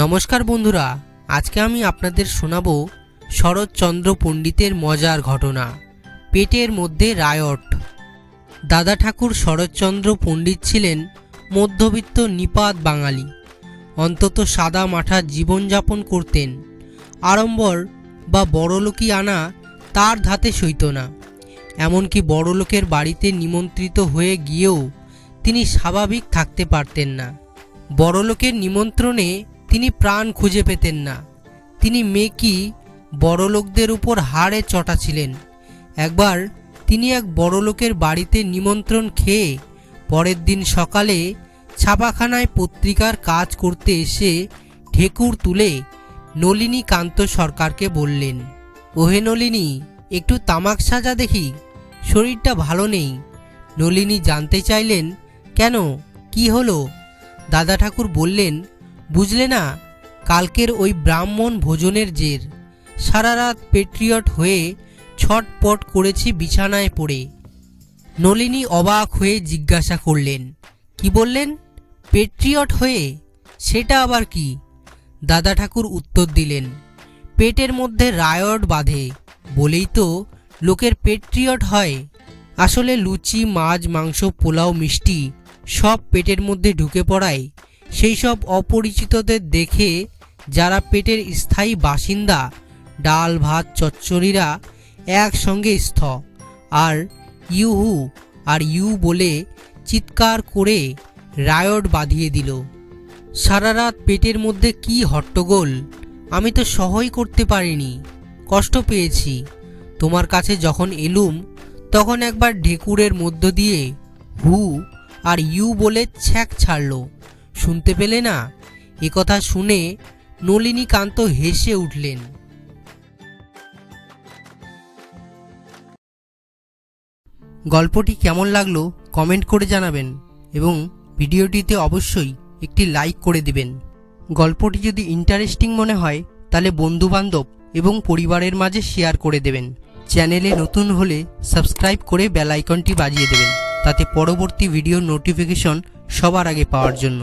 নমস্কার বন্ধুরা, আজকে আমি আপনাদের শোনাবো শরৎচন্দ্র পণ্ডিতের মজার ঘটনা। পেটের মধ্যে রায়ট। দাদা ঠাকুর শরৎচন্দ্র পণ্ডিত ছিলেন মধ্যবিত্ত নিপাত বাঙালি। অন্তত সাদা মাঠা জীবনযাপন করতেন। আড়ম্বর বা বড়লোকি আনা তার ধাতে সইত না। এমনকি বড়লোকের বাড়িতে নিমন্ত্রিত হয়ে গিয়েও তিনি স্বাভাবিক থাকতে পারতেন না। বড়লোকের নিমন্ত্রণে তিনি প্রাণ খুঁজে পেতেন না। তিনি মেকি বড়লোকদের উপর হাড়ে চটা ছিলেন। একবার তিনি এক বড়লোকের বাড়িতে নিমন্ত্রণ খেয়ে পরের দিন সকালে ছাপাখানায় পত্রিকার কাজ করতে এসে ঢেকুর তুলে নলিনী কান্ত সরকারকে বললেন, ওহে নলিনী, একটু তামাক সাজা দেখি, শরীরটা ভালো নেই। নলিনী জানতে চাইলেন, কেন, কি হলো? দাদা ঠাকুর বললেন, বুঝলে না, কালকের ওই ব্রাহ্মণ ভোজনের জের। সারা রাত পেট্রিয়ট হয়ে ছটপট করেছি বিছানায় পড়ে। নলিনী অবাক হয়ে জিজ্ঞাসা করলেন, কি বললেন? পেট্রিয়ট হয়ে? সেটা আবার কি? দাদা ঠাকুর উত্তর দিলেন, পেটের মধ্যে রায়ট বাঁধে বলেই তো লোকের পেট্রিয়ট হয়। আসলে লুচি, মাছ, মাংস, পোলাও, মিষ্টি সব পেটের মধ্যে ঢুকে পড়ায় সেই সব অপরিচিতদের দেখে যারা পেটের স্থায়ী বাসিন্দা, ডাল ভাত চচ্চড়িরা একসঙ্গে স্থ আর ইউহু আর ইউ বলে চিৎকার করে রায়ট বাঁধিয়ে দিল। সারা রাত পেটের মধ্যে কি হট্টগোল! আমি তো সহ্যই করতে পারিনি, কষ্ট পেয়েছি। তোমার কাছে যখন এলুম তখন একবার ঢেকুরের মধ্য দিয়ে হু আর ইউ বলে ছ্যাঁক ছাড়ল, শুনতে পেলে না? একথা শুনে নলিনী কান্ত হেসে উঠলেন। গল্পটি কেমন লাগলো কমেন্ট করে জানাবেন এবং ভিডিওটিতে অবশ্যই একটি লাইক করে দিবেন। গল্পটি যদি ইন্টারেস্টিং মনে হয় তাহলে বন্ধুবান্ধব এবং পরিবারের মাঝে শেয়ার করে দেবেন। চ্যানেলে নতুন হলে সাবস্ক্রাইব করে বেল আইকনটি বাজিয়ে দেবেন, তাতে পরবর্তী ভিডিওর নোটিফিকেশন সবার আগে পাওয়ার জন্য।